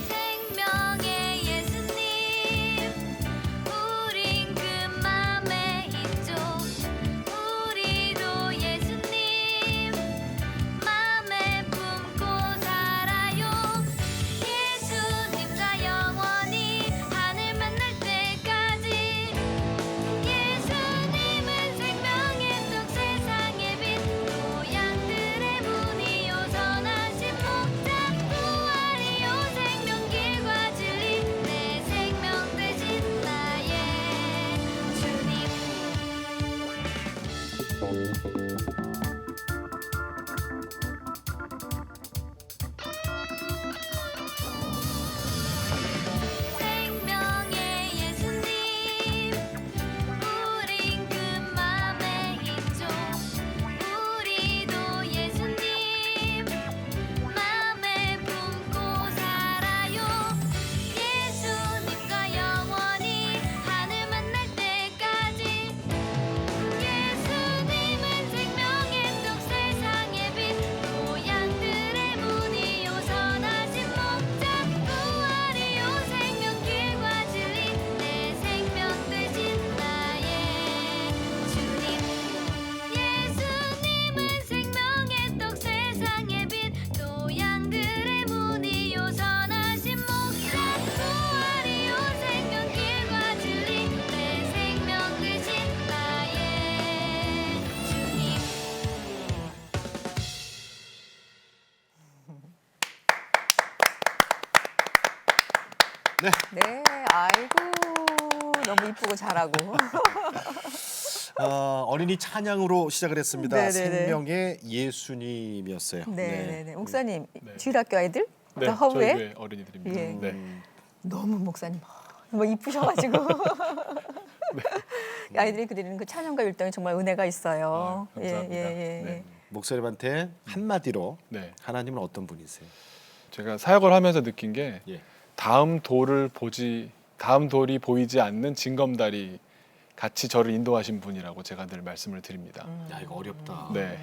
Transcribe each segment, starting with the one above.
생명의 예수님 우린 그 맘에 있죠. 우리도 예수님 맘에 품고 살아요. 예수님과 영원히 하늘 만날 때까지. 예수님은 생명의 떡 세상의 빛 고향들의 문이요 선하신 목자 부활이요 생명길과 진리 내 생명 되신 나의 주님. 생명의 예수님 우린 그 맘에 있죠. 우리도 예수님 맘에 품고 살아요. 예수님과 영원히 하늘 만날 때까지. 예수님은 생명의 떡 세상의 빛 고향들의 문이요 선하신 목자 부활이요 생명길과 진리 내 생명 되신 나의 주님. 예수님은 생명의 떡 세상의 빛 고향들의 문이요 선하신 목자 부활이요 생명길과 진리 내 생명 되신 나의 주님. 네, 아이고 너무 이쁘고 잘하고. 어린이 찬양으로 시작을 했습니다. 네네네. 생명의 예수님이었어요. 네네네. 목사님, 네. 주일학교 아이들? 네, 더 허브에? 저희 교회 어린이들입니다. 예. 네. 너무 목사님 너무 이쁘셔가지고 아이들이 그리는 그 찬양가 율동이 정말 은혜가 있어요. 아, 감사합니다. 예. 네. 목사님한테 한마디로 네. 하나님은 어떤 분이세요? 제가 사역을 하면서 느낀 게 예. 다음 돌이 보이지 않는 징검다리 같이 저를 인도하신 분이라고 제가 늘 말씀을 드립니다. 야, 이거 어렵다. 네.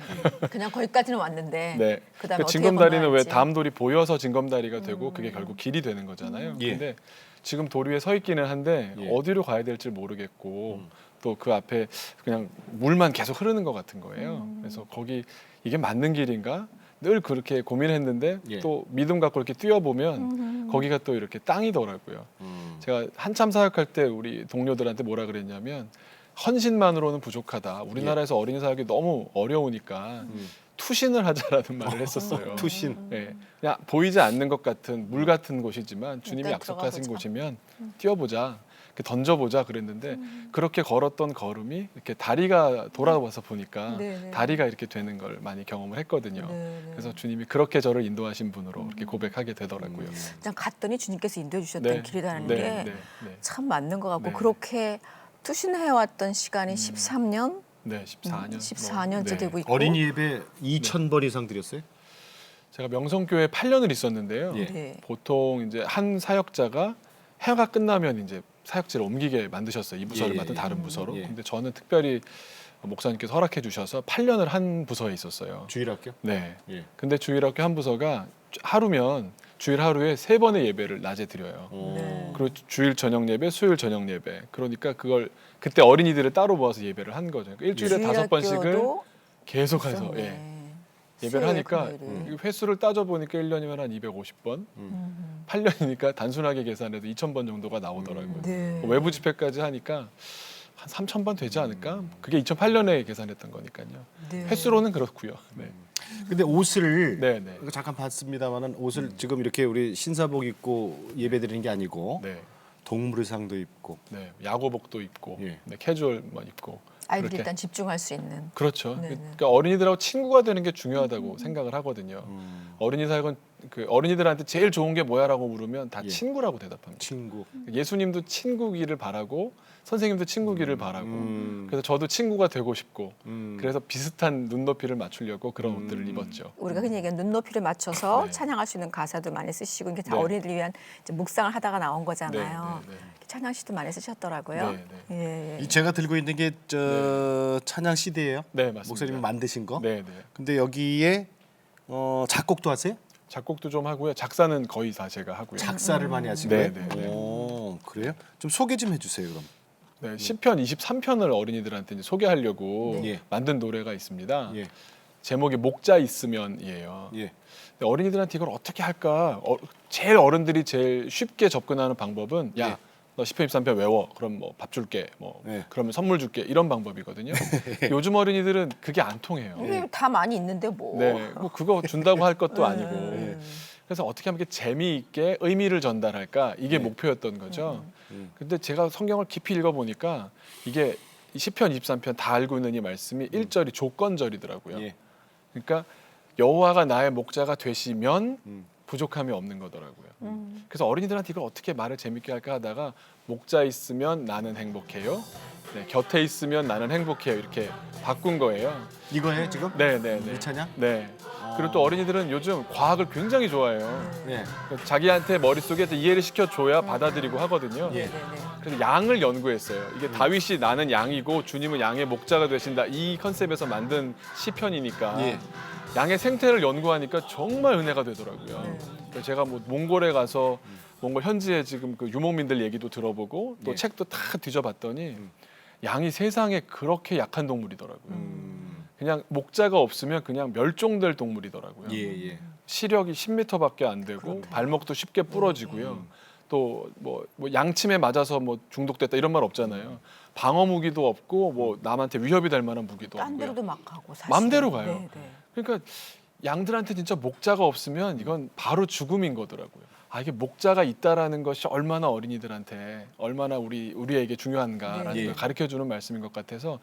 그냥 거기까지는 왔는데 네. 그다음에 그 어떻게 징검다리는 왜 건너갈지. 다음 돌이 보여서 징검다리가 되고 그게 결국 길이 되는 거잖아요. 예. 근데 지금 돌 위에 서 있기는 한데 예. 어디로 가야 될지 모르겠고 또 그 앞에 그냥 물만 계속 흐르는 것 같은 거예요. 그래서 거기 이게 맞는 길인가? 늘 그렇게 고민했는데 예. 또 믿음 갖고 이렇게 뛰어보면 거기가 또 이렇게 땅이더라고요. 음. 제가 한참 사역할 때 우리 동료들한테 뭐라 그랬냐면 헌신만으로는 부족하다. 우리나라에서 어린이 사역이 너무 어려우니까 투신을 하자라는 말을 했었어요. 투신. 네, 그냥 보이지 않는 것 같은 물 같은 곳이지만 주님이 일단 약속하신 들어가보자. 곳이면 뛰어보자. 이렇게 던져보자 그랬는데 그렇게 걸었던 걸음이 이렇게 다리가 돌아와서 보니까 네네. 다리가 이렇게 되는 걸 많이 경험을 했거든요. 네네. 그래서 주님이 그렇게 저를 인도하신 분으로 이렇게 고백하게 되더라고요. 그냥 갔더니 주님께서 인도해 주셨던 길이라는 게 참 네. 맞는 것 같고 네. 그렇게 투신해왔던 시간이 13년? 네, 14년. 14년째 되고 있고 어린이 예배 2,000번 이상 드렸어요? 제가 명성교회 8년을 있었는데요. 예. 네. 보통 이제 한 사역자가 해가 끝나면 이제 사역지를 옮기게 만드셨어요. 이 부서를 예, 맡은 예. 다른 부서로. 예. 근데 저는 특별히 목사님께서 허락해 주셔서 8년을 한 부서에 있었어요. 주일학교? 네. 예. 근데 주일학교 한 부서가 하루면 주일 하루에 3번의 예배를 낮에 드려요. 네. 그리고 주일 저녁 예배, 수요일 저녁 예배. 그러니까 그걸 그때 어린이들을 따로 모아서 예배를 한 거죠. 그러니까 일주일에 5번씩을 주일학교도 계속해서 있었네. 예. 예배를 수요일, 하니까 금요일에. 이 횟수를 따져보니까 1년이면 한 250번, 8년이니까 단순하게 계산해도 2,000번 정도가 나오더라고요. 네. 외부 집회까지 하니까 한 3,000번 되지 않을까? 그게 2008년에 계산했던 거니까요. 네. 횟수로는 그렇고요. 네. 근데 옷을 네, 네. 잠깐 봤습니다만은 옷을 지금 이렇게 우리 신사복 입고 예배드리는 게 아니고 네. 동물 의상도 입고 네. 야구복도 입고, 예. 네, 캐주얼만 입고. 아이들이 그렇게. 일단 집중할 수 있는 그렇죠. 네네. 그러니까 어린이들하고 친구가 되는 게 중요하다고 생각을 하거든요. 어린이 사역은 그 어린이들한테 제일 좋은 게 뭐야라고 물으면 다 예. 친구라고 대답합니다. 친구. 예수님도 친구기를 바라고 선생님도 친구기를 바라고 그래서 저도 친구가 되고 싶고 그래서 비슷한 눈높이를 맞추려고 그런 옷들을 입었죠. 우리가 흔히 얘기하는 눈높이를 맞춰서 네. 찬양할 수 있는 가사도 많이 쓰시고 이게 다 네. 어린이들 위한 이제 묵상을 하다가 나온 거잖아요. 네, 네, 찬양 씨도 많이 쓰셨더라고요. 네, 예, 예. 이 제가 들고 있는 게 찬양 CD예요. 네, 맞습니다. 목사님이 만드신 거. 네, 네. 근데 여기에 작곡도 하세요? 작곡도 좀 하고요. 작사는 거의 다 제가 하고요. 작사를 많이 하시고요. 네, 네, 네. 오, 그래요? 좀 소개 좀 해주세요, 그럼. 네, 시편 23편을 어린이들한테 이제 소개하려고 네. 만든 노래가 있습니다. 예, 제목이 목자 있으면이에요. 예. 근데 어린이들한테 이걸 어떻게 할까? 제일 어른들이 제일 쉽게 접근하는 방법은 야, 예. 너 시편 23편 외워. 그럼 뭐 밥 줄게. 뭐 예. 그러면 선물 줄게. 이런 방법이거든요. 요즘 어린이들은 그게 안 통해요. 이게 다 많이 있는데 뭐. 네, 뭐 그거 준다고 할 것도 아니고. 예. 그래서 어떻게 하면 이렇게 재미있게 의미를 전달할까 이게 목표였던 거죠. 근데 제가 성경을 깊이 읽어보니까 이게 이 시편 23편 다 알고 있는 이 말씀이 1절이 조건절이더라고요. 예. 그러니까 여호와가 나의 목자가 되시면 음. 부족함이 없는 거더라고요. 그래서 어린이들한테 이걸 어떻게 말을 재밌게 할까 하다가 목자 있으면 나는 행복해요. 네, 곁에 있으면 나는 행복해요. 이렇게 바꾼 거예요. 이거예요, 지금? 네, 네, 네. 이 찬양? 네. 그리고 또 어린이들은 요즘 과학을 굉장히 좋아해요. 네. 그러니까 자기한테 머릿속에 이해를 시켜줘야 받아들이고 하거든요. 예. 네, 네. 그래서 양을 연구했어요. 이게 다윗이 나는 양이고 주님은 양의 목자가 되신다. 이 컨셉에서 만든 시편이니까 예. 양의 생태를 연구하니까 정말 은혜가 되더라고요. 그래서 제가 뭐 몽골에 가서 몽골 현지에 지금 그 유목민들 얘기도 들어보고 또 예. 책도 다 뒤져봤더니 양이 세상에 그렇게 약한 동물이더라고요. 그냥 목자가 없으면 그냥 멸종될 동물이더라고요. 예, 예. 시력이 10m밖에 안 되고 발목도 쉽게 부러지고요. 또 뭐 양침에 맞아서 뭐 중독됐다 이런 말 없잖아요. 방어 무기도 없고 뭐 남한테 위협이 될 만한 무기도 딴 없고요. 데로도 막 가고 사실. 맘대로 가요. 네, 네. 그러니까 양들한테 진짜 목자가 없으면 이건 바로 죽음인 거더라고요. 아 이게 목자가 있다라는 것이 얼마나 어린이들한테 얼마나 우리에게 중요한가라는 네. 걸 가르쳐 주는 말씀인 것 같아서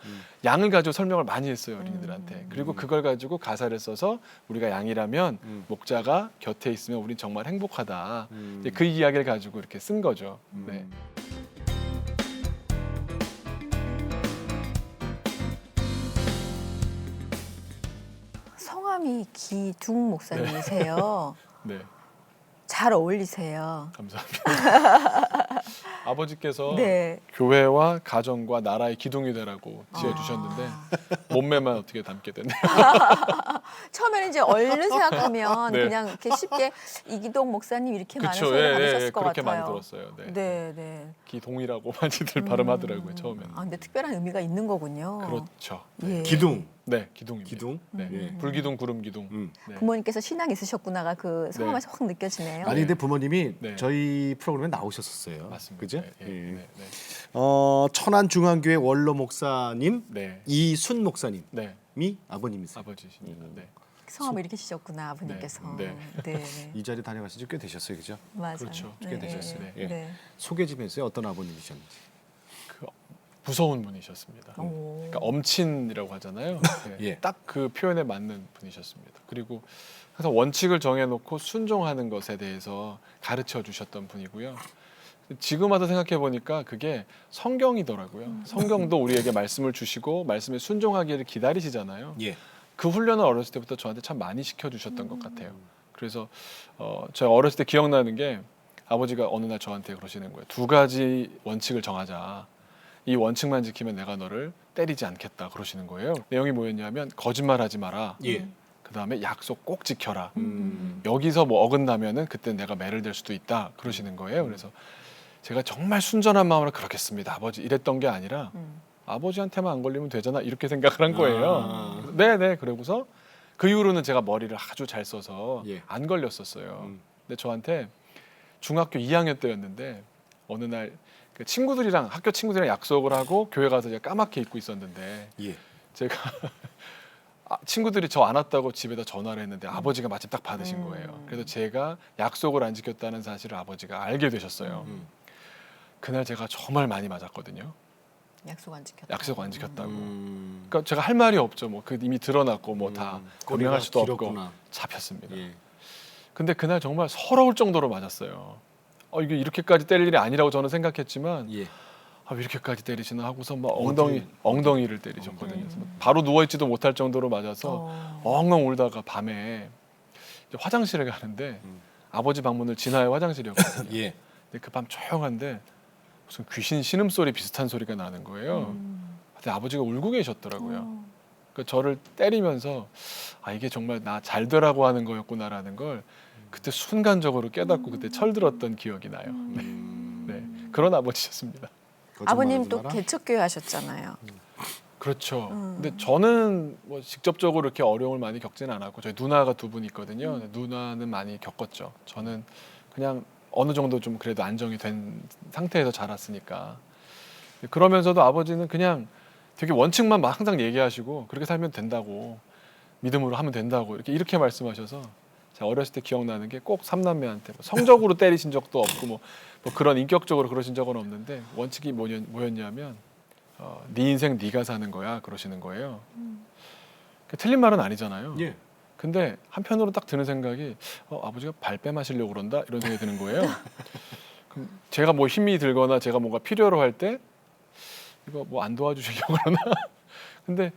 양을 가지고 설명을 많이 했어요 어린이들한테. 그리고 그걸 가지고 가사를 써서 우리가 양이라면 목자가 곁에 있으면 우린 정말 행복하다. 이제 그 이야기를 가지고 이렇게 쓴 거죠. 네. 성함이 기둥 목사님이세요. 네. 잘 어울리세요. 감사합니다. 아버지께서 네. 교회와 가정과 나라의 기둥이 되라고 지어주셨는데 몸매만 어떻게 담게 됐네요. 처음에는 이제 얼른 생각하면 네. 그냥 이렇게 쉽게 이기동 목사님 이렇게 많은 그쵸, 소리를 받으셨을 것 그렇게 같아요. 많이 들었어요. 네. 네, 네. 기동이라고 많이들 발음하더라고요 처음에는. 아, 근데 특별한 의미가 있는 거군요. 그렇죠. 예. 기둥. 네, 기둥입니다. 기둥? 네, 예. 불기둥, 구름기둥. 네. 부모님께서 신앙이 있으셨구나가 그 성함에서 확 느껴지네요. 아니 근데 부모님이 네. 저희 프로그램에 나오셨었어요. 맞습니다. 그죠? 네, 예. 네, 네, 천안중앙교회 원로 목사님 네, 이순 목사님이 네, 아버님이세요. 아버지십니다. 네, 성함을 이렇게 지셨구나 아버님께서. 네, 네, 네. 이 자리 다녀가신 지 꽤 되셨어요, 그죠? 맞아요. 그렇죠. 꽤 되셨어요. 네. 예. 네. 소개 좀 해주세요. 어떤 아버님이셨는지. 그 무서운 분이셨습니다. 오. 그러니까 엄친이라고 하잖아요. 네, 예. 딱 그 표현에 맞는 분이셨습니다. 그리고 항상 원칙을 정해놓고 순종하는 것에 대해서 가르쳐 주셨던 분이고요. 지금 와서 생각해 보니까 그게 성경이더라고요. 성경도 우리에게 말씀을 주시고 말씀에 순종하기를 기다리시잖아요. 예. 그 훈련을 어렸을 때부터 저한테 참 많이 시켜주셨던 것 같아요. 그래서 제가 어렸을 때 기억나는 게 아버지가 어느 날 저한테 그러시는 거예요. 두 가지 원칙을 정하자. 이 원칙만 지키면 내가 너를 때리지 않겠다 그러시는 거예요. 내용이 뭐였냐면 거짓말하지 마라. 예. 그다음에 약속 꼭 지켜라. 여기서 뭐 어긋나면은 그때 내가 매를 댈 수도 있다 그러시는 거예요. 그래서 제가 정말 순전한 마음으로 그렇겠습니다 아버지 이랬던 게 아니라 아버지한테만 안 걸리면 되잖아 이렇게 생각을 한 거예요. 네네 그러고서 그 이후로는 제가 머리를 아주 잘 써서 예. 안 걸렸었어요. 근데 저한테 중학교 2학년 때였는데 어느 날 그 친구들이랑 학교 친구들이랑 약속을 하고 교회 가서 제가 까맣게 입고 있었는데 예. 제가 친구들이 저 안 왔다고 집에다 전화를 했는데 아버지가 마침 딱 받으신 거예요. 그래서 제가 약속을 안 지켰다는 사실을 아버지가 알게 되셨어요. 그날 제가 정말 많이 맞았거든요. 약속 안 지켰다. 약속 안 지켰다고. 그러니까 제가 할 말이 없죠. 뭐 그 이미 드러났고 뭐 다 꼬리가 변명할 수도 없고 길었구나. 잡혔습니다. 예. 근데 그날 정말 서러울 정도로 맞았어요. 이게 이렇게까지 때릴 일이 아니라고 저는 생각했지만 예. 왜 이렇게까지 때리시나 하고서 막 어디? 엉덩이를 때리셨거든요. 그래서 바로 누워 있지도 못할 정도로 맞아서 엉엉 울다가 밤에 이제 화장실에 가는데 아버지 방문을 지나야 화장실이었거든요. 예. 근데 그 밤 조용한데 무슨 귀신 신음소리 비슷한 소리가 나는 거예요. 근데 아버지가 울고 계셨더라고요. 그 저를 때리면서 이게 정말 나 잘 되라고 하는 거였구나라는 걸 그때 순간적으로 깨닫고 그때 철들었던 기억이 나요. 네. 네. 그런 아버지셨습니다. 아버님 또 거짓말하지 마라. 개척교회 하셨잖아요. 그렇죠. 근데 저는 뭐 직접적으로 이렇게 어려움을 많이 겪지는 않았고 저희 누나가 두 분 있거든요. 누나는 많이 겪었죠. 저는 그냥 어느 정도 좀 그래도 안정이 된 상태에서 자랐으니까. 그러면서도 아버지는 그냥 되게 원칙만 막 항상 얘기하시고 그렇게 살면 된다고 믿음으로 하면 된다고 이렇게 말씀하셔서 제가 어렸을 때 기억나는 게 꼭 삼남매한테 뭐 성적으로 때리신 적도 없고 뭐 그런 인격적으로 그러신 적은 없는데 원칙이 뭐였냐면 네 인생 네가 사는 거야 그러시는 거예요. 틀린 말은 아니잖아요. 예. 근데 한편으로 딱 드는 생각이 아버지가 발뺌하시려고 그런다 이런 생각이 드는 거예요. 그럼 제가 뭐 힘이 들거나 제가 뭔가 필요로 할 때 이거 뭐 안 도와주시려고 그러나 근데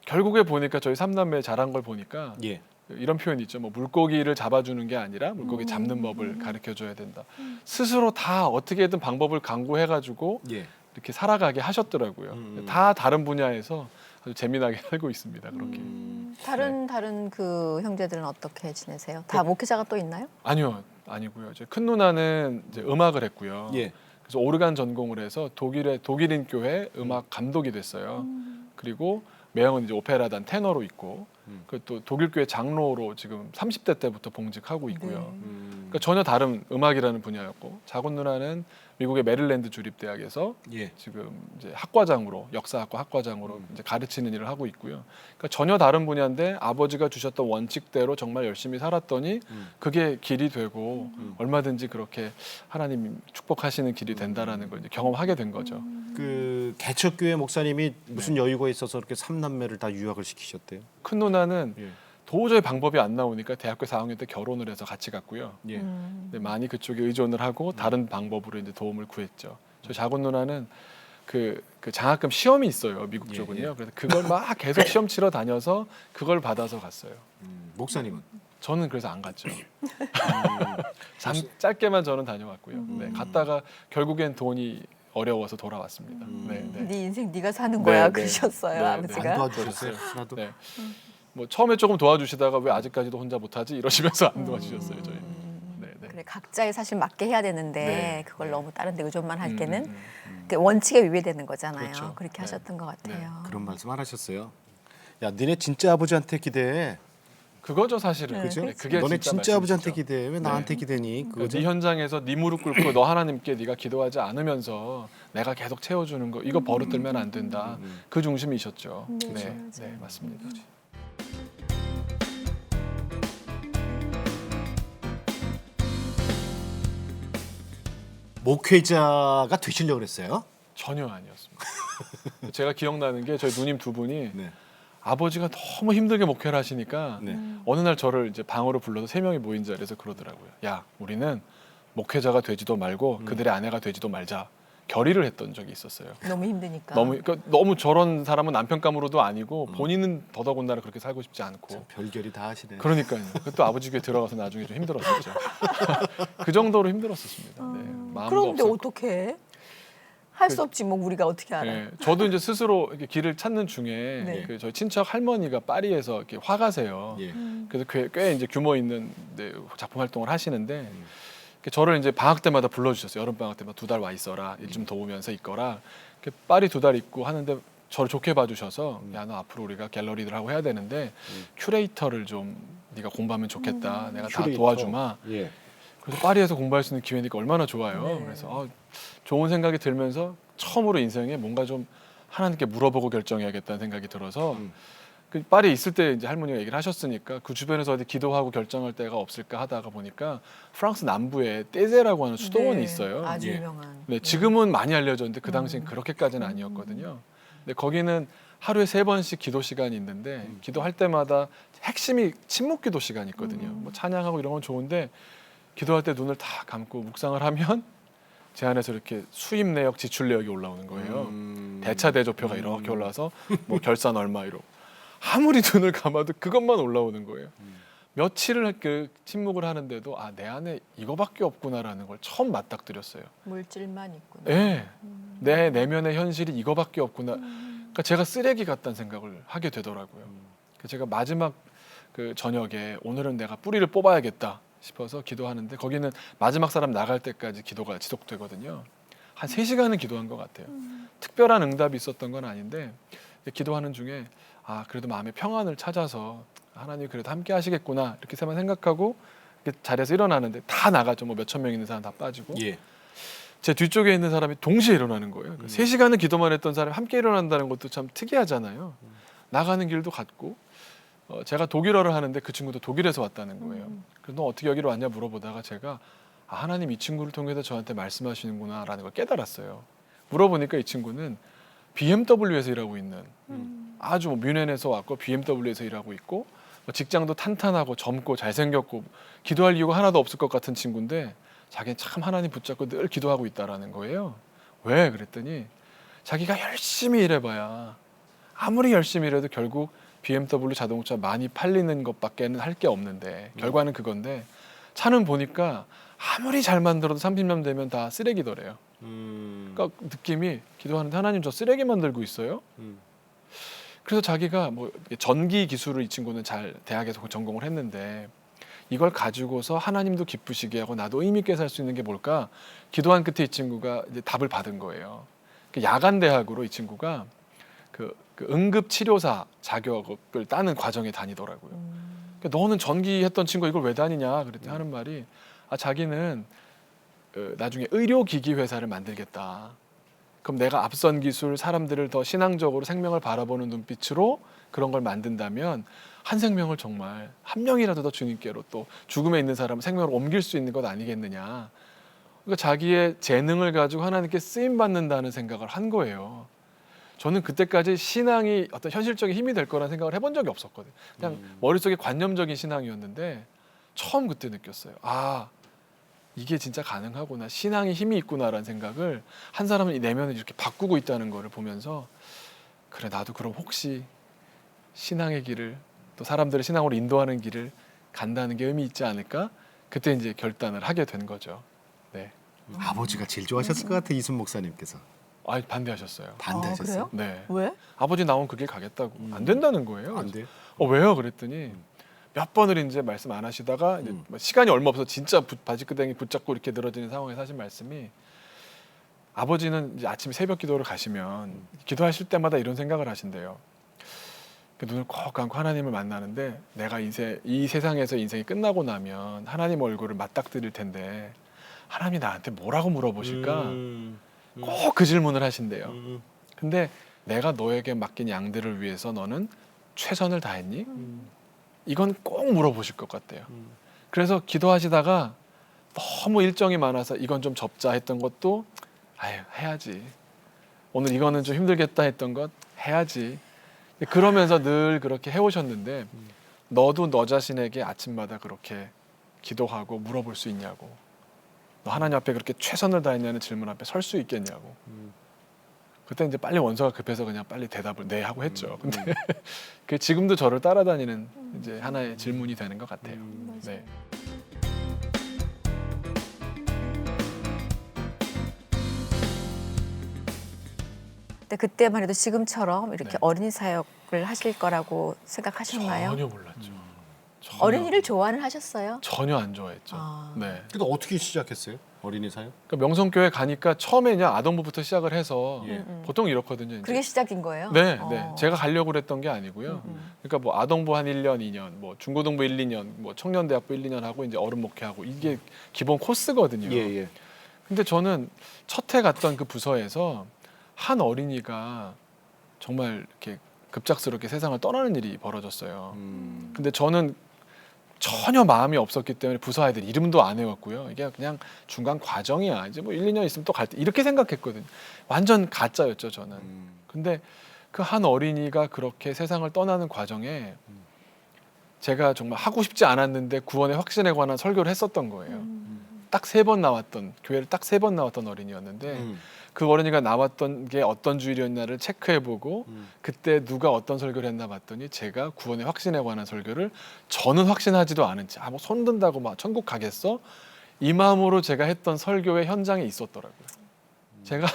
결국에 보니까 저희 삼남매 잘한 걸 보니까 예. 이런 표현이 있죠. 뭐 물고기를 잡아주는 게 아니라 물고기 잡는 법을 가르쳐 줘야 된다. 스스로 다 어떻게든 방법을 강구해가지고 예. 이렇게 살아가게 하셨더라고요. 다 다른 분야에서 아주 재미나게 살고 있습니다. 그렇게. 다른 그 형제들은 어떻게 지내세요? 다 목회자가 또 있나요? 아니고요. 이제 큰 누나는 이제 음악을 했고요. 예. 그래서 오르간 전공을 해서 독일인 교회 음악 감독이 됐어요. 그리고 매형은 이제 오페라단 테너로 있고 그 또 독일 교회 장로로 지금 30대 때부터 봉직하고 있고요. 그러니까 전혀 다른 음악이라는 분야였고 자군 누나는 미국의 메릴랜드 주립대학에서 예. 지금 이제 학과장으로 역사학과 학과장으로 이제 가르치는 일을 하고 있고요. 그러니까 전혀 다른 분야인데 아버지가 주셨던 원칙대로 정말 열심히 살았더니 그게 길이 되고 얼마든지 그렇게 하나님 축복하시는 길이 된다라는 걸 이제 경험하게 된 거죠. 그 개척교회 목사님이 무슨 여유가 있어서 이렇게 삼남매를 다 유학을 시키셨대요? 큰 누나는 예. 도저히 방법이 안 나오니까 대학교 4학년 때 결혼을 해서 같이 갔고요. 예. 근데 많이 그쪽에 의존을 하고 다른 방법으로 이제 도움을 구했죠. 저희 작은 누나는 그 장학금 시험이 있어요. 미국 예, 쪽은요. 예. 그래서 그걸 막 계속 시험 치러 다녀서 그걸 받아서 갔어요. 목사님은? 저는 그래서 안 갔죠. 짧게만 저는 다녀왔고요. 네, 갔다가 결국엔 돈이 어려워서 돌아왔습니다. 네, 네. 네 인생 네가 사는 거야 네, 네. 그러셨어요 네, 아버지가. 안 도와주셨어요? 하나도? 네. 뭐 처음에 조금 도와주시다가 왜 아직까지도 혼자 못하지 이러시면서 안 도와주셨어요 저희. 네, 네. 그래 각자의 사실 맞게 해야 되는데 네, 그걸 네. 너무 다른 데 의존만 할 때는 그 원칙에 위배되는 거잖아요. 그렇죠. 그렇게 네. 하셨던 것 같아요. 그런 말씀 안 하셨어요. 야, 니네 진짜 아버지한테 기대해. 그거죠 사실은. 그죠? 네, 그게 너네 진짜 아버지한테 말씀이시죠. 기대해. 왜 나한테 기대니? 그 그거죠? 네 현장에서 네 무릎 꿇고 너 하나님께 네가 기도하지 않으면서 내가 계속 채워주는 거 이거 버릇들면 안 된다. 그 중심이셨죠. 네, 네, 맞아요. 네 맞습니다. 목회자가 되시려고 그랬어요? 전혀 아니었습니다. 제가 기억나는 게 저희 누님 두 분이 네. 아버지가 너무 힘들게 목회를 하시니까 네. 어느 날 저를 이제 방으로 불러서 3명이 모인 자리에서 그러더라고요. 야, 우리는 목회자가 되지도 말고 그들의 아내가 되지도 말자. 결의를 했던 적이 있었어요. 너무 힘드니까. 너무 저런 사람은 남편감으로도 아니고 본인은 더더군다나 그렇게 살고 싶지 않고. 별결이 다 하시네. 그러니까요. 또 아버지 교회 들어가서 나중에 좀 힘들었었죠. 그 정도로 힘들었었습니다. 네, 마음도 그런데 없었고. 어떻게 해? 할 수 없지 뭐 우리가 어떻게 알아? 네, 저도 이제 스스로 이렇게 길을 찾는 중에 네. 그 저희 친척 할머니가 파리에서 이렇게 화가세요. 예. 그래서 꽤 이제 규모 있는 작품 활동을 하시는데 저를 이제 방학 때마다 불러주셨어요. 여름 방학 때마다 2달 와 있어라. 일 좀 도우면서 있거라. 파리 2달 있고 하는데 저를 좋게 봐주셔서 야, 너 앞으로 우리가 갤러리들하고 해야 되는데 큐레이터를 좀 네가 공부하면 좋겠다. 내가 다 큐레이터. 도와주마. 예. 그래서 파리에서 공부할 수 있는 기회니까 얼마나 좋아요. 네. 그래서 좋은 생각이 들면서 처음으로 인생에 뭔가 좀 하나님께 물어보고 결정해야겠다는 생각이 들어서 그 파리에 있을 때 이제 할머니가 얘기를 하셨으니까 그 주변에서 어디 기도하고 결정할 데가 없을까 하다가 보니까 프랑스 남부에 떼제라고 하는 수도원이 네, 있어요. 아주 예. 유명한. 네, 지금은 많이 알려졌는데 그 당시엔 그렇게까지는 아니었거든요. 근데 거기는 하루에 3번씩 기도 시간이 있는데 기도할 때마다 핵심이 침묵 기도 시간이 있거든요. 뭐 찬양하고 이런 건 좋은데 기도할 때 눈을 다 감고 묵상을 하면 제 안에서 이렇게 수입 내역, 지출 내역이 올라오는 거예요. 대차 대조표가 이렇게 올라와서 뭐 결산 얼마 이러고 아무리 눈을 감아도 그것만 올라오는 거예요. 며칠을 그 침묵을 하는데도 아, 내 안에 이거밖에 없구나라는 걸 처음 맞닥뜨렸어요. 물질만 있구나. 네. 내 내면의 현실이 이거밖에 없구나. 그러니까 제가 쓰레기 같다는 생각을 하게 되더라고요. 그래서 제가 마지막 그 저녁에 오늘은 내가 뿌리를 뽑아야겠다 싶어서 기도하는데 거기는 마지막 사람 나갈 때까지 기도가 지속되거든요. 한 3시간은 기도한 것 같아요. 특별한 응답이 있었던 건 아닌데 기도하는 중에 아, 그래도 마음의 평안을 찾아서 하나님 그래도 함께 하시겠구나 이렇게만 생각하고 이렇게 자리에서 일어나는데 다 나가죠. 뭐 몇천 명 있는 사람 다 빠지고 예. 제 뒤쪽에 있는 사람이 동시에 일어나는 거예요. 3시간은 기도만 했던 사람이 함께 일어난다는 것도 참 특이하잖아요. 나가는 길도 같고 제가 독일어를 하는데 그 친구도 독일에서 왔다는 거예요. 그래서 너 어떻게 여기로 왔냐 물어보다가 제가 아, 하나님 이 친구를 통해서 저한테 말씀하시는구나 라는 걸 깨달았어요. 물어보니까 이 친구는 BMW에서 일하고 있는 아주 뭐 뮌헨에서 왔고 BMW에서 일하고 있고 뭐 직장도 탄탄하고 젊고 잘생겼고 기도할 이유가 하나도 없을 것 같은 친구인데 자기는 참 하나님 붙잡고 늘 기도하고 있다라는 거예요. 왜? 그랬더니 자기가 열심히 일해봐야 아무리 열심히 일해도 결국 BMW 자동차 많이 팔리는 것밖에는 할 게 없는데 결과는 그건데 차는 보니까 아무리 잘 만들어도 30년 되면 다 쓰레기더래요. 그러니까 느낌이 기도하는데 하나님 저 쓰레기 만들고 있어요? 그래서 자기가 뭐 전기 기술을 이 친구는 잘 대학에서 전공을 했는데 이걸 가지고서 하나님도 기쁘시게 하고 나도 의미 있게 살 수 있는 게 뭘까? 기도한 끝에 이 친구가 이제 답을 받은 거예요. 야간 대학으로 이 친구가 그 응급치료사 자격을 따는 과정에 다니더라고요. 그러니까 너는 전기했던 친구가 이걸 왜 다니냐? 그랬더니 하는 말이 아, 자기는 나중에 의료기기 회사를 만들겠다. 그럼 내가 앞선 기술 사람들을 더 신앙적으로 생명을 바라보는 눈빛으로 그런 걸 만든다면 한 생명을 정말 한 명이라도 더 주님께로 또 죽음에 있는 사람을 생명으로 옮길 수 있는 것 아니겠느냐. 그러니까 자기의 재능을 가지고 하나님께 쓰임 받는다는 생각을 한 거예요. 저는 그때까지 신앙이 어떤 현실적인 힘이 될 거라는 생각을 해본 적이 없었거든요. 그냥 머릿속에 관념적인 신앙이었는데 처음 그때 느꼈어요. 아, 이게 진짜 가능하구나. 신앙이 힘이 있구나라는 생각을 한 사람은 이 내면을 이렇게 바꾸고 있다는 거를 보면서 그래 나도 그럼 혹시 신앙의 길을 또 사람들을 신앙으로 인도하는 길을 간다는 게 의미 있지 않을까? 그때 이제 결단을 하게 된 거죠. 네. 아버지가 제일 좋아하셨을 것 같아 이순 목사님께서. 아, 반대하셨어요. 반대하셨어요? 아, 그래요? 네. 왜? 아버지 나온 그 길 가겠다고. 안 된다는 거예요. 안 돼요? 왜요? 그랬더니 몇 번을 이제 말씀 안 하시다가 이제 시간이 얼마 없어서 진짜 바지끄댕이 붙잡고 이렇게 늘어지는 상황에서 하신 말씀이 아버지는 이제 아침 새벽 기도를 가시면 기도하실 때마다 이런 생각을 하신대요. 눈을 꼭 감고 하나님을 만나는데 내가 이 세상에서 인생이 끝나고 나면 하나님 얼굴을 맞닥뜨릴 텐데 하나님이 나한테 뭐라고 물어보실까? 꼭 그 질문을 하신대요. 근데 내가 너에게 맡긴 양들을 위해서 너는 최선을 다했니? 이건 꼭 물어보실 것 같대요. 그래서 기도하시다가 너무 일정이 많아서 이건 좀 접자 했던 것도 아유 해야지. 오늘 이거는 좀 힘들겠다 했던 것 해야지. 그러면서 늘 그렇게 해오셨는데 너도 너 자신에게 아침마다 그렇게 기도하고 물어볼 수 있냐고. 너 하나님 앞에 그렇게 최선을 다했냐는 질문 앞에 설 수 있겠냐고. 그때 이제 빨리 원서가 급해서 그냥 빨리 대답을 네 하고 했죠. 근데 그 지금도 저를 따라다니는 이제 하나의 질문이 되는 것 같아요. 네. 근데 그때만 해도 지금처럼 이렇게 네. 어린이 사역을 하실 거라고 생각하셨나요? 전혀 몰랐죠. 전혀. 어린이를 좋아는 하셨어요? 전혀 안 좋아했죠. 아. 네. 근데 어떻게 시작했어요? 어린이 사역? 그러니까 명성교회 가니까 처음에 그냥 아동부부터 시작을 해서 예. 보통 이렇거든요. 이제. 그게 시작인 거예요? 네, 어. 네. 제가 가려고 그랬던 게 아니고요. 그러니까 뭐 아동부 한 1년, 2년, 뭐 중고등부 1, 2년, 뭐 청년대학부 1, 2년 하고 이제 어른 목회하고 이게 기본 코스거든요. 예. 근데 저는 첫 해 갔던 그 부서에서 한 어린이가 정말 이렇게 급작스럽게 세상을 떠나는 일이 벌어졌어요. 근데 저는 전혀 마음이 없었기 때문에 부서 아이들 이름도 안 외웠고요. 이게 그냥 중간 과정이야. 이제 뭐 1, 2년 있으면 또 갈 때 이렇게 생각했거든요. 완전 가짜였죠, 저는. 근데 그 한 어린이가 그렇게 세상을 떠나는 과정에 제가 정말 하고 싶지 않았는데 구원의 확신에 관한 설교를 했었던 거예요. 딱 3번 나왔던, 교회를 딱 3번 나왔던 어린이였는데 그 어린이가 나왔던 게 어떤 주일이었나를 체크해보고 그때 누가 어떤 설교를 했나 봤더니 제가 구원의 확신에 관한 설교를 저는 확신하지도 않은 채 뭐 손든다고 막 천국 가겠어? 이 마음으로 제가 했던 설교의 현장에 있었더라고요. 제가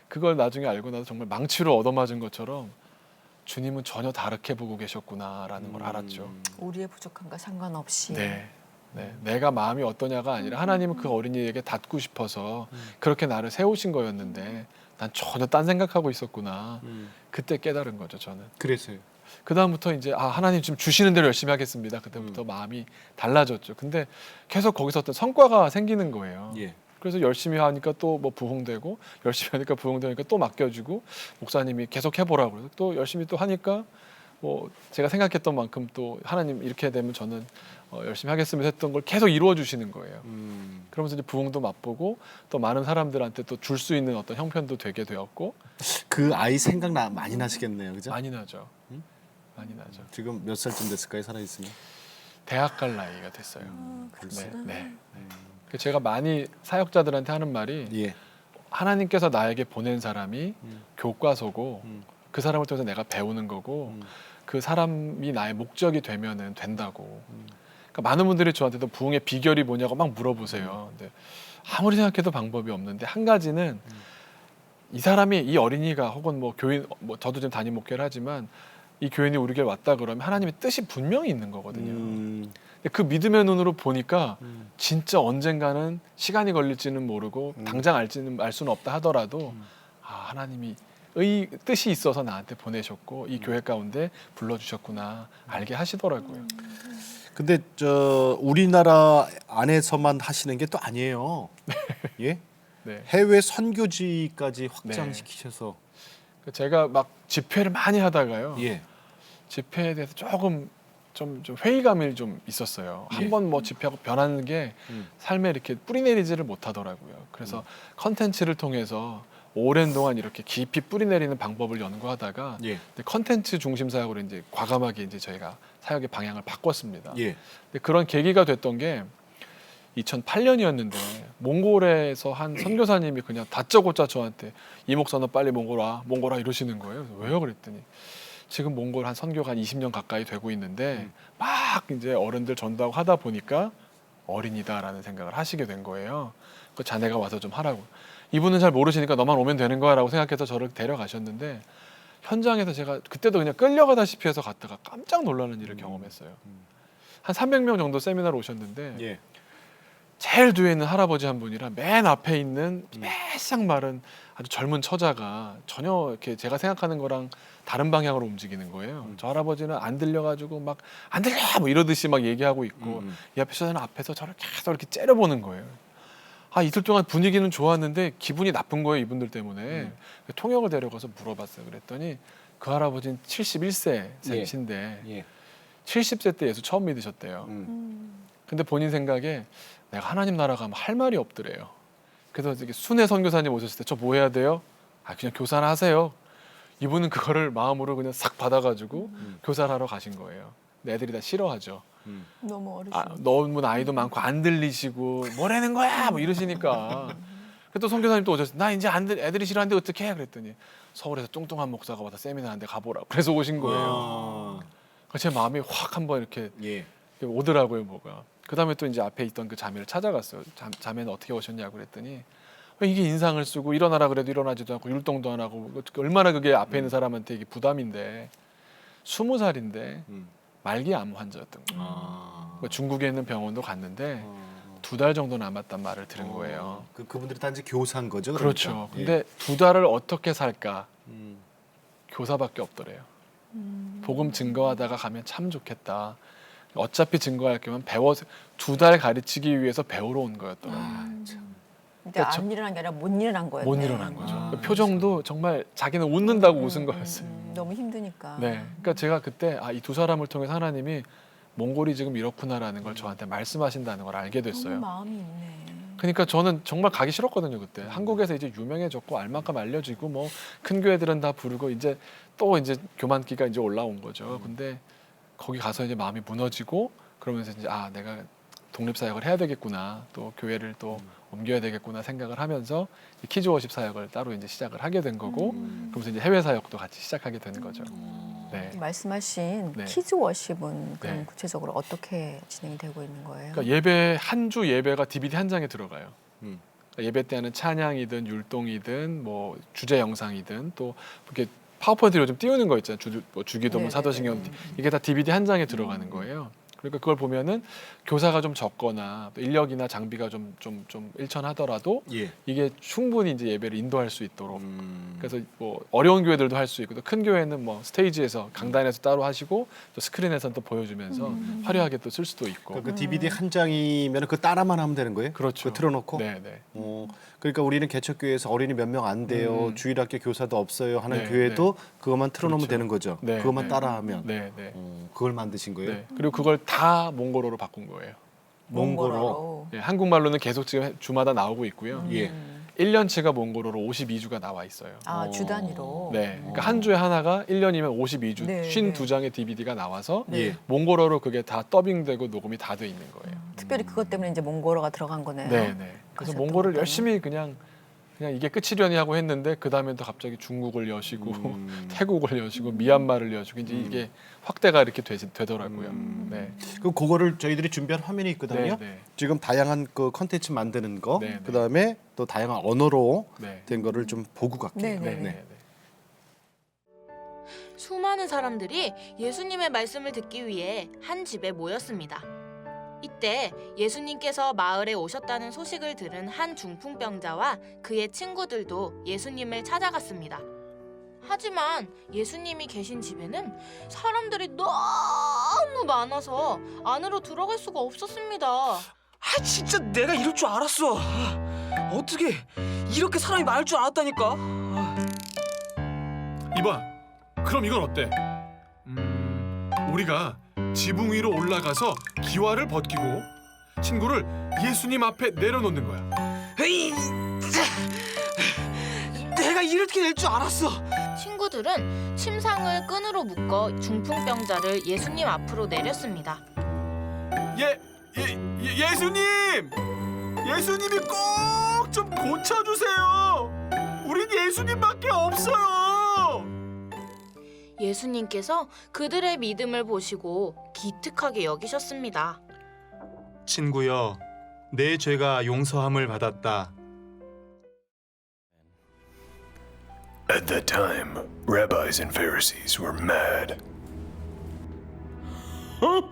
그걸 나중에 알고 나서 정말 망치로 얻어맞은 것처럼 주님은 전혀 다르게 보고 계셨구나라는 걸 알았죠. 우리의 부족함과 상관없이. 네. 네, 내가 마음이 어떠냐가 아니라 하나님은 그 어린이에게 닿고 싶어서 그렇게 나를 세우신 거였는데 난 전혀 딴 생각하고 있었구나. 그때 깨달은 거죠, 저는. 그래서요. 그 다음부터 이제 하나님 지금 주시는 대로 열심히 하겠습니다. 그때부터 마음이 달라졌죠. 근데 계속 거기서 어떤 성과가 생기는 거예요. 예. 그래서 열심히 하니까 또 뭐 부흥되고 열심히 하니까 부흥되니까 또 맡겨주고 목사님이 계속 해보라고 그래서 또 열심히 또 하니까 뭐 제가 생각했던 만큼 또 하나님 이렇게 되면 저는 열심히 하겠습니다 했던 걸 계속 이루어 주시는 거예요. 그러면서 이제 부흥도 맛보고 또 많은 사람들한테 또 줄 수 있는 어떤 형편도 되게 되었고. 그 아이 생각 많이 나시겠네요, 그죠? 많이 나죠. 많이 나죠. 지금 몇 살쯤 됐을까요, 살아 있으면? 대학 갈 나이가 됐어요. 그렇구나. 네. 제가 많이 사역자들한테 하는 말이 예. 하나님께서 나에게 보낸 사람이 교과서고 그 사람을 통해서 내가 배우는 거고 그 사람이 나의 목적이 되면은 된다고. 그러니까 많은 분들이 저한테도 부흥의 비결이 뭐냐고 막 물어보세요. 근데 아무리 생각해도 방법이 없는데 한 가지는 이 사람이 이 어린이가 혹은 뭐 교인 뭐 저도 지금 담임 목회를 하지만 이 교인이 우리 교회 왔다 그러면 하나님의 뜻이 분명히 있는 거거든요. 근데 그 믿음의 눈으로 보니까 진짜 언젠가는 시간이 걸릴지는 모르고 당장 알 수는 없다 하더라도 하나님이 의 뜻이 있어서 나한테 보내셨고 이 교회 가운데 불러주셨구나 알게 하시더라고요. 근데 저 우리나라 안에서만 하시는 게 또 아니에요. 예? 네. 해외 선교지까지 확장시키셔서. 제가 막 집회를 많이 하다가요. 예. 집회에 대해서 조금 좀 회의감이 좀 있었어요. 예. 한번 뭐 집회하고 변하는 게 삶에 이렇게 뿌리내리지를 못하더라고요. 그래서 컨텐츠를 통해서 오랜 동안 이렇게 깊이 뿌리내리는 방법을 연구하다가 예. 컨텐츠 중심 사역으로 이제 과감하게 이제 저희가 사역의 방향을 바꿨습니다. 예. 근데 그런 계기가 됐던 게 2008년이었는데 몽골에서 한 선교사님이 그냥 다짜고짜 저한테 이 목사 너 빨리 몽골 와 이러시는 거예요. 그래서 왜요? 그랬더니 지금 몽골 한 선교가 한 20년 가까이 되고 있는데 막 이제 어른들 전도하고 하다 보니까 어린이다라는 생각을 하시게 된 거예요. 그 자네가 와서 좀 하라고. 이분은 잘 모르시니까 너만 오면 되는 거야라고 생각해서 저를 데려가셨는데 현장에서 제가 그때도 그냥 끌려가다시피 해서 갔다가 깜짝 놀라는 일을 경험했어요. 한 300명 정도 세미나를 오셨는데 예. 제일 뒤에 있는 할아버지 한 분이랑 맨 앞에 있는 매싹 마른 아주 젊은 처자가 전혀 이렇게 제가 생각하는 거랑 다른 방향으로 움직이는 거예요. 저 할아버지는 안 들려가지고 막 안 들려 뭐 이러듯이 막 얘기하고 있고 이 앞에 처자는 앞에서 저를 계속 이렇게 째려보는 거예요. 이틀 동안 분위기는 좋았는데 기분이 나쁜 거예요, 이분들 때문에. 통역을 데려가서 물어봤어요. 그랬더니 그 할아버지는 71세이신데 예. 70세 때 예수 처음 믿으셨대요. 근데 본인 생각에 내가 하나님 나라 가면 할 말이 없더래요. 그래서 이렇게 순회 선교사님 오셨을 때 저 뭐 해야 돼요? 그냥 교사나 하세요. 이분은 그거를 마음으로 그냥 싹 받아가지고 교사를 하러 가신 거예요. 근데 애들이 다 싫어하죠. 너무 어르신. 너무 나이도 많고 안 들리시고 뭐라는 거야 뭐 이러시니까. 또 선교사님 또 오셨어요. 나 이제 애들이 싫어하는데 어떻게 해? 그랬더니 서울에서 뚱뚱한 목사가 와서 세미나 하는데 가보라고. 그래서 오신 거예요. 제 마음이 확 한번 이렇게 예. 오더라고요, 뭐가. 그 다음에 또 이제 앞에 있던 그 자매를 찾아갔어요. 자매는 어떻게 오셨냐고 그랬더니 이게 인상을 쓰고 일어나라 그래도 일어나지도 않고 율동도 안 하고 얼마나 그게 앞에 있는 사람한테 이게 부담인데 20살인데 말기 암 환자였던 거예요. 중국에 있는 병원도 갔는데 2달 정도 남았단 말을 들은 거예요. 그분들이 단지 교사인 거죠? 그렇죠. 그러니까. 근데 2달을 어떻게 살까? 교사밖에 없더래요. 복음 증거하다가 가면 참 좋겠다. 어차피 증거할 거면 배워서 2달 가르치기 위해서 배우러 온 거였더라고요. 근데 안 일어난 게 아니라 못 일어난 거였네. 못 일어난 거죠. 표정도 정말 자기는 웃는다고 웃은 거였어요. 너무 힘드니까. 네, 그러니까 제가 그때 이 두 사람을 통해서 하나님이 몽골이 지금 이렇구나라는 걸 저한테 말씀하신다는 걸 알게 됐어요. 너무 마음이 있네. 그러니까 저는 정말 가기 싫었거든요 그때. 한국에서 이제 유명해졌고 알만큼 알려지고 뭐 큰 교회들은 다 부르고 이제 또 이제 교만기가 이제 올라온 거죠. 근데 거기 가서 이제 마음이 무너지고 그러면서 이제 아 내가 독립 사역을 해야 되겠구나 또 교회를 또 옮겨야 되겠구나 생각을 하면서 키즈 워십 사역을 따로 이제 시작을 하게 된 거고 그러면서 이제 해외 사역도 같이 시작하게 되는 거죠. 네. 말씀하신 네. 키즈 워십은 그럼 네. 구체적으로 어떻게 진행이 되고 있는 거예요? 그러니까 예배 한 주 예배가 DVD 한 장에 들어가요. 음. 그러니까 예배 때 하는 찬양이든 율동이든 뭐 주제 영상이든 또 이렇게 파워포인트를 요즘 띄우는 거 있잖아요. 주기도문, 네, 사도신경 네. 이게 다 DVD 한 장에 들어가는 거예요. 그러니까 그걸 보면은 교사가 좀 적거나 또 인력이나 장비가 좀 일천하더라도 예. 이게 충분히 이제 예배를 인도할 수 있도록 음. 그래서 뭐 어려운 교회들도 할 수 있고 또 큰 교회는 뭐 스테이지에서 강단에서 따로 하시고 또 스크린에서는 또 보여주면서 화려하게 또 쓸 수도 있고 그러니까 그 DVD 한 장이면 그 따라만 하면 되는 거예요? 그렇죠. 그거 틀어놓고. 네네. 그러니까 우리는 개척교회에서 어린이 몇 명 안 돼요. 주일학교 교사도 없어요. 하는 네, 교회도 그것만 틀어놓으면 그렇죠. 되는 거죠. 네, 그것만 네. 따라하면. 네네. 그걸 만드신 거예요? 네. 그리고 그걸 다 몽골어로 바꾼 거예요. 몽골어. 예, 한국말로는 계속 지금 주마다 나오고 있고요. 예. 1년치가 몽골어로 52주가 나와 있어요. 아, 주 단위로. 네, 그러니까 한 주에 하나가 1년이면 52주, 네, 52장의 DVD가 나와서 예. 몽골어로 그게 다 더빙되고 녹음이 다 돼 있는 거예요. 특별히 그것 때문에 이제 몽골어가 들어간 거네요. 네, 네. 그래서 하셨던 몽골을 것들은. 열심히 그냥 이게 끝이려니 하고 했는데 그 다음에 또 갑자기 중국을 여시고 태국을 여시고 미얀마를 여시고 이제 이게 확대가 이렇게 되더라고요. 네. 그럼 그거를 저희들이 준비한 화면이 있거든요. 네, 네. 지금 다양한 그 컨텐츠 만드는 거, 네, 네. 그다음에 또 다양한 언어로 네. 된 거를 좀 보고 갈게요. 네, 네, 네. 네. 수많은 사람들이 예수님의 말씀을 듣기 위해 한 집에 모였습니다. 이때 예수님께서 마을에 오셨다는 소식을 들은 한 중풍병자와 그의 친구들도 예수님을 찾아갔습니다. 하지만 예수님이 계신 집에는 사람들이 너무 많아서 안으로 들어갈 수가 없었습니다. 아 진짜 내가 이럴 줄 알았어. 어떻게 이렇게 사람이 많을 줄 알았다니까. 이봐, 그럼 이건 어때? 우리가 지붕 위로 올라가서 기와를 벗기고 친구를 예수님 앞에 내려놓는 거야. 에이, 내가 이렇게 될 줄 알았어. 친구들은 침상을 끈으로 묶어 중풍병자를 예수님 앞으로 내렸습니다. 예수님! 예수님이 꼭 좀 고쳐주세요. 우린 예수님밖에 없어요. 예수님께서 그들의 믿음을 보시고 기특하게 여기셨습니다. 친구여, 내 죄가 용서함을 받았다. At that time, rabbis and Pharisees were mad. Huh?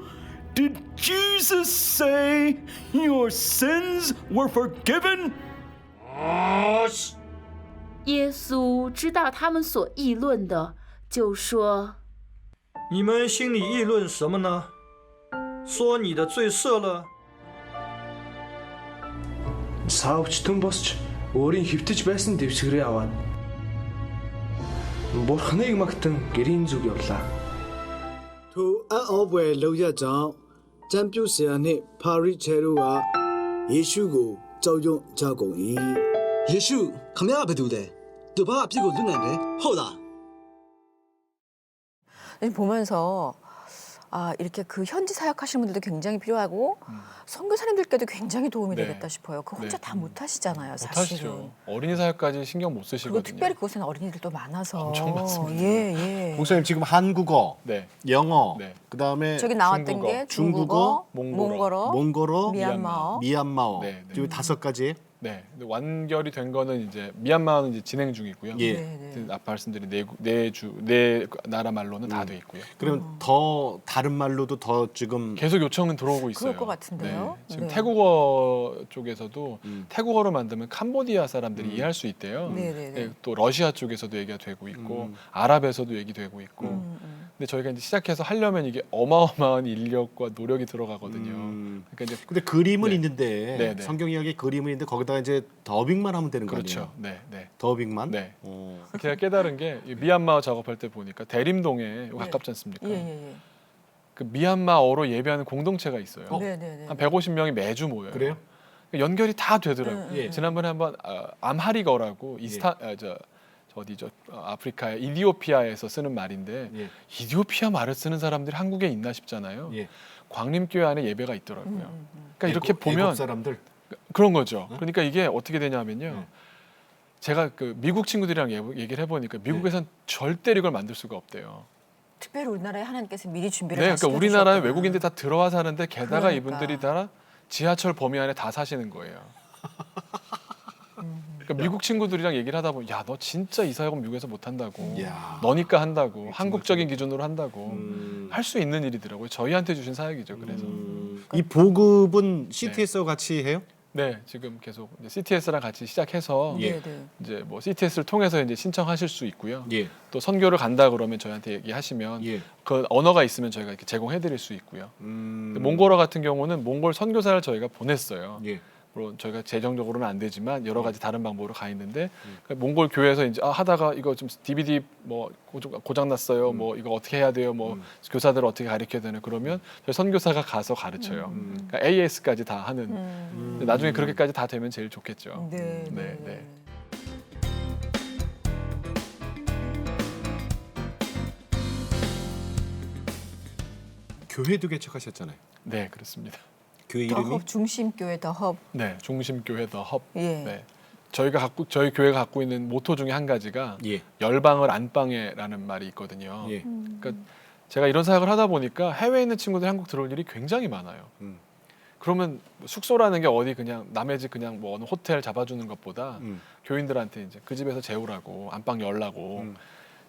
Did Jesus say your sins were forgiven? 耶稣知道他们所议论的，就说：“你们心里议论什么呢？说你的罪赦了。 Саавчтан босч өөрийн хөвтөж байсан дэвсгэрээ аваад Бурхныг магтан гэрийн зүг явлаа. ထိုအံ့ဩဖွယ်လောက်ရကြောင့်ကျမ်းပြုဆရာနှင့်ပါရိချေတို့ကယေရှုကိုကြောက်ရွံ့ကြကုန်၏ယေရှုခမရဘယ်သူလဲသူဘာအပြစ်ကိုလွတ်နိုင်တယ်ဟုတ်လား 보면서 아 이렇게 그 현지 사역하시는 분들도 굉장히 필요하고 선교사님들께도 굉장히 도움이 네. 되겠다 싶어요. 그 혼자 네. 다 못하시잖아요, 못하시죠. 사실은. 어린이 사역까지 신경 못 그리고 쓰시거든요. 특별히 그곳에는 어린이들도 많아서. 엄청 많습니다. 예, 예. 목사님 지금 한국어, 네. 영어, 네. 그다음에 저기 나왔던 중국어, 게 중국어, 몽골어, 몽골어, 미얀마어, 네, 네. 지금 5가지. 네. 근데 완결이 된 거는 이제 미얀마는 이제 진행 중이고요. 예. 네, 네. 아까 말씀드린 네 나라 말로는 다 돼 있고요. 그러면 더 다른 말로도 더 지금 계속 요청은 들어오고 있어요. 그럴 것 같은데요. 네. 지금 네. 태국어 쪽에서도 태국어로 만들면 캄보디아 사람들이 이해할 수 있대요. 네, 네, 네. 또 러시아 쪽에서도 얘기가 되고 있고 아랍에서도 얘기되고 있고. 근데 저희가 이제 시작해서 하려면 이게 어마어마한 인력과 노력이 들어가거든요. 그러니까 이제 근데 그림은 네. 있는데 네, 네. 성경 이야기 그림은 있는데 거기다가 이제 더빙만 하면 되는 거 그렇죠. 아니에요? 네, 네. 더빙만? 네. 제가 깨달은 게 이 미얀마 작업할 때 보니까 대림동에 가깝지 않습니까? 예, 예, 예. 그 미얀마어로 예배하는 공동체가 있어요. 네, 네, 네. 한 150명이 매주 모여요. 그래요? 연결이 다 되더라고요. 예. 지난번에 한번 암하리거라고 어디죠? 아프리카의 이디오피아에서 쓰는 말인데 예. 이디오피아 말을 쓰는 사람들이 한국에 있나 싶잖아요. 예. 광림교회 안에 예배가 있더라고요. 그러니까 이렇게 보면 애국 사람들 그런 거죠. 그러니까 이게 어떻게 되냐면요. 네. 제가 그 미국 친구들이랑 얘기를 해보니까 미국에선 절대 이걸 만들 수가 없대요. 특별히 우리나라에 하나님께서 미리 준비를 네, 다 그러니까 우리나라에 시켜주셨구나. 외국인들 다 들어와 사는데 게다가 그러니까. 이분들이 다 지하철 범위 안에 다 사시는 거예요. 그러니까 미국 친구들이랑 얘기를 하다 보면 야, 너 진짜 이 사역은 미국에서 못 한다고. 야. 너니까 한다고. 한국적인 기준으로 한다고. 음. 할 수 있는 일이더라고요. 저희한테 주신 사역이죠. 그래서. 이 보급은 CTS와 같이 해요? 네, 지금 계속 이제 CTS랑 같이 시작해서 예. 이제 뭐 CTS를 통해서 이제 신청하실 수 있고요. 예. 또 선교를 간다 그러면 저희한테 얘기하시면 예. 그 언어가 있으면 저희가 이렇게 제공해드릴 수 있고요. 근데 음. 몽골어 같은 경우는 몽골 선교사를 저희가 보냈어요. 예. 물론 저희가 재정적으로는 안 되지만 여러 가지 다른 방법으로 가 있는데 그러니까 몽골 교회에서 이제 하다가 이거 좀 DVD 뭐 고장 났어요. 뭐 이거 어떻게 해야 돼요. 뭐 교사들 어떻게 가르쳐야 되나 그러면 저희 선교사가 가서 가르쳐요. 그러니까 AS까지 다 하는. 근데 나중에 그렇게까지 다 되면 제일 좋겠죠. 네. 네. 교회도 개척하셨잖아요. 네, 그렇습니다. 교회 이름이 더헙 중심교회 더헙. 네, 중심교회 더 헙. 예. 네. 저희 교회가 갖고 있는 모토 중에 한 가지가 예. 열방을 안방에라는 말이 있거든요. 예. 그러니까 제가 이런 사역을 하다 보니까 해외에 있는 친구들이 한국 들어올 일이 굉장히 많아요. 그러면 숙소라는 게 어디 그냥 남의 집 그냥 뭐 어느 호텔 잡아주는 것보다 교인들한테 이제 그 집에서 재우라고 안방 열라고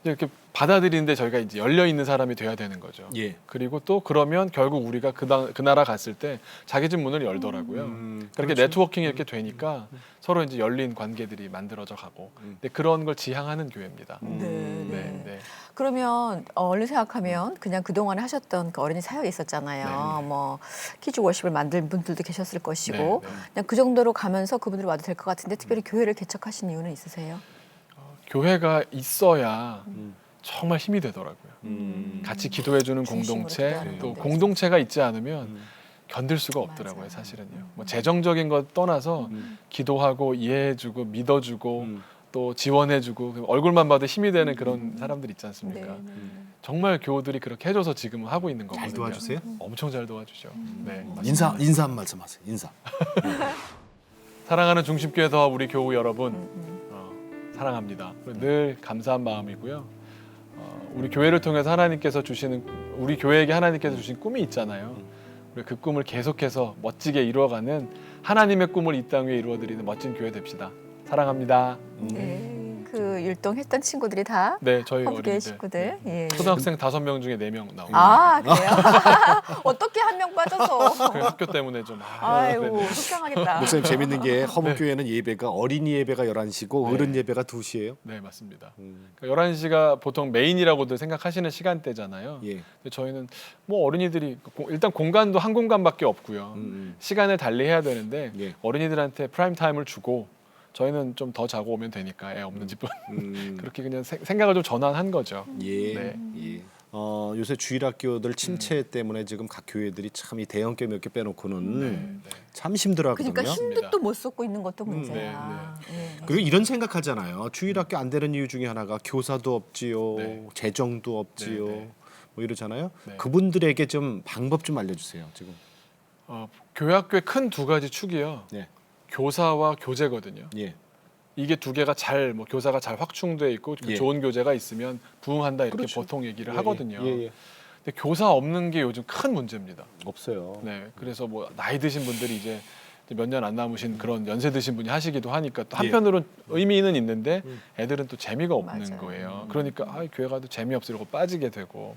이렇게 받아들이는데 저희가 이제 열려 있는 사람이 돼야 되는 거죠. 예. 그리고 또 그러면 결국 우리가 그 나라 갔을 때 자기 집 문을 열더라고요. 그렇게 그렇죠. 네트워킹이 이렇게 되니까 서로 이제 열린 관계들이 만들어져 가고 근데 그런 걸 지향하는 교회입니다. 네. 그러면 얼른 생각하면 그냥 그동안에 하셨던 그 어린이 사역이 있었잖아요. 뭐 키즈 워십을 만든 분들도 계셨을 것이고 그냥 그 정도로 가면서 그분들이 와도 될 것 같은데 특별히 교회를 개척하신 이유는 있으세요? 교회가 있어야 정말 힘이 되더라고요. 같이 기도해주는 공동체, 또 공동체가 있지 않으면 견딜 수가 없더라고요, 사실은요. 뭐 재정적인 것 떠나서 기도하고 이해해주고 믿어주고 또 지원해주고 얼굴만 봐도 힘이 되는 그런 사람들 있지 않습니까? 정말 교우들이 그렇게 해줘서 지금 하고 있는 거거든요. 잘 도와주세요? 엄청 잘 도와주죠. 네. 인사 한 말씀 하세요. 인사. 사랑하는 중심교회 더 우리 교우 여러분. 사랑합니다. 늘 감사한 마음이고요. 우리 교회를 통해서 우리 교회에게 하나님께서 주신 꿈이 있잖아요. 우리 그 꿈을 계속해서 멋지게 이루어가는 하나님의 꿈을 이 땅 위에 이루어드리는 멋진 교회 됩시다. 사랑합니다. 네. 그 율동했던 친구들이 다 네, 저희 허브교회 어린이들. 식구들. 예. 초등학생 5명 중에 4명 나오고. 아, 그래요? 어떻게 한 명 빠져서. 그 학교 때문에 좀. 아이고, 속상하겠다. 목사님 재밌는 게 허브교회는 예배가 어린이 예배가 11시고 어른 예배가 2시예요? 네, 맞습니다. 그러니까 11시가 보통 메인이라고들 생각하시는 시간대잖아요. 예. 근데 저희는 뭐 어린이들이 일단 공간도 한 공간밖에 없고요. 시간을 달리해야 되는데 예. 어린이들한테 프라임 타임을 주고 저희는 좀 더 자고 오면 되니까 애 없는 집은 그렇게 그냥 생각을 좀 전환한 거죠. 예. 네. 예. 요새 주일학교들 침체 때문에 지금 각 교회들이 참 이 대형교 몇 개 빼놓고는 참 힘들어하거든요. 그러니까 힘도 또 못 쏟고 있는 것도 문제야. 그리고 이런 생각하잖아요. 주일학교 안 되는 이유 중에 하나가 교사도 없지요, 재정도 없지요, 뭐 이러잖아요. 그분들에게 좀 방법 좀 알려주세요. 지금. 교회학교의 큰 두 가지 축이요. 교사와 교재거든요. 예. 이게 두 개가 뭐 교사가 잘 확충돼 있고 좋은 교재가 있으면 부흥한다 이렇게 보통 얘기를 하거든요. 근데 교사 없는 게 요즘 큰 문제입니다. 없어요. 네, 그래서 뭐 나이 드신 분들이 이제 몇 년 안 남으신 그런 연세 드신 분이 하시기도 하니까 또 한편으로는 의미는 있는데 애들은 또 재미가 없는 거예요. 그러니까 교회 가도 재미없어 이러고 빠지게 되고.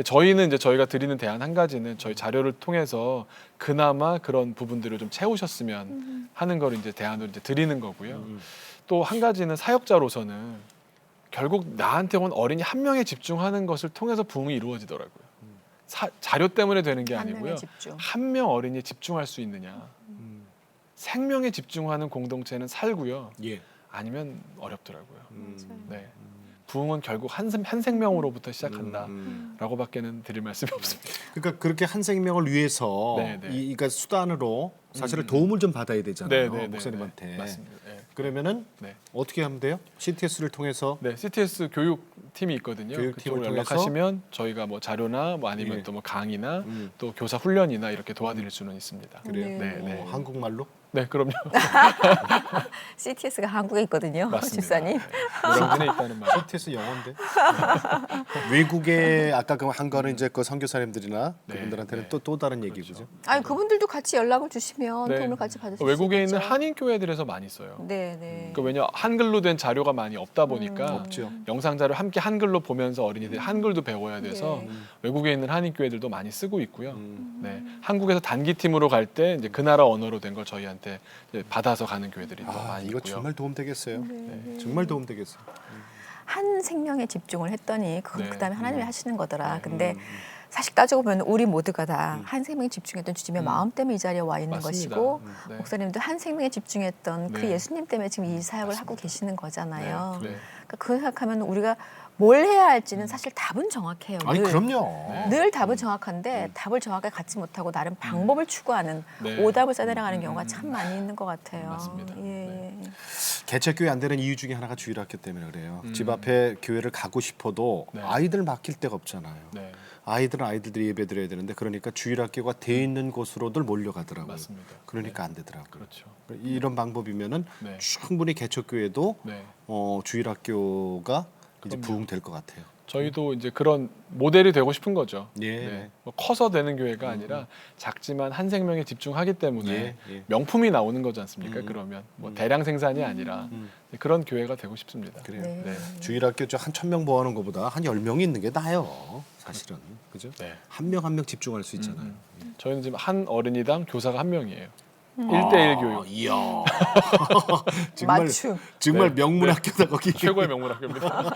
저희는 이제 저희가 드리는 대안 한 가지는 저희 자료를 통해서 그나마 그런 부분들을 좀 채우셨으면 하는 걸 이제 대안으로 이제 드리는 거고요. 또 한 가지는 사역자로서는 결국 나한테 온 어린이 한 명에 집중하는 것을 통해서 부흥이 이루어지더라고요. 자료 때문에 되는 게 아니고요. 한 명 어린이에 집중할 수 있느냐. 생명에 집중하는 공동체는 살고요. 아니면 어렵더라고요. 네. 부흥은 결국 한 생명으로부터 시작한다라고밖에는 드릴 말씀이 없습니다. 그러니까 그렇게 한 생명을 위해서 그러니까 수단으로 사실은 도움을 좀 받아야 되잖아요. 목사님한테. 맞습니다. 그러면은 어떻게 하면 돼요? CTS를 통해서 CTS 교육팀이 있거든요. 교육팀을 그쪽으로 연락하시면 저희가 뭐 자료나 뭐 아니면 또 뭐 강의나 또 교사 훈련이나 이렇게 도와드릴 수는 있습니다. 그래요? 네. 한국말로? 네, 그럼요. CTS가 한국에 있거든요, 집사님. 명분에 있다는 말. CTS 영어인데. 외국에 아까 한 거는 이제 그 선교사님들이나 그분들한테는 또 다른 얘기죠. 아니 그분들도 같이 연락을 주시면 도움을 같이 받을 수 있어요. 외국에 있는 한인 교회들에서 많이 써요. 그러니까 왜냐 한글로 된 자료가 많이 없다 보니까 없죠. 영상 자료 함께 한글로 보면서 어린이들이 한글도 배워야 돼서 외국에 있는 한인 교회들도 많이 쓰고 있고요. 한국에서 단기팀으로 갈 때 이제 그 나라 언어로 된 걸 저희한테 이제 받아서 가는 교회들이 또 많이 이거 있고요. 정말 도움 되겠어요. 정말 도움 되겠어요. 한 생명에 집중을 했더니 그다음에 하나님이 하시는 거더라. 근데 음. 사실 따지고 보면 우리 모두가 다 한 생명에 집중했던 주님의 마음 때문에 이 자리에 와 있는 맞습니다. 것이고 목사님도 한 생명에 집중했던 그 네. 예수님 때문에 지금 이 사역을 하고 계시는 거잖아요. 네. 그러니까 그 생각하면 우리가 뭘 해야 할지는 사실 답은 정확해요. 아니 늘. 그럼요. 늘 답은 정확한데 답을 정확하게 갖지 못하고 나름 방법을 추구하는 오답을 써내려가는 경우가 참 많이 있는 것 같아요. 맞습니다. 개척교회 안 되는 이유 중에 하나가 주일학교 때문에 그래요. 집 앞에 교회를 가고 싶어도 아이들 맡길 데가 없잖아요. 아이들은 아이들들이 예배 드려야 되는데 그러니까 주일학교가 돼 있는 곳으로들 몰려가더라고요. 맞습니다. 그러니까 안 되더라고요. 그렇죠. 이런 방법이면은 충분히 개척교회도 주일학교가 이제 부흥될 것 같아요. 저희도 이제 그런 모델이 되고 싶은 거죠. 예. 뭐 커서 되는 교회가 아니라 작지만 한 생명에 집중하기 때문에 명품이 나오는 거지 않습니까? 그러면 뭐 대량 생산이 아니라 그런 교회가 되고 싶습니다. 그래요. 주일학교 한 1,000명 모아놓은 것보다 한 10명이 있는 게 나아요. 사실은. 그죠? 한 명 한 명 집중할 수 있잖아요. 저희는 지금 한 어린이당 교사가 1명이에요. 1대1 교육. 이야. 정말 명문학교다 거기. 최고의 명문학교입니다.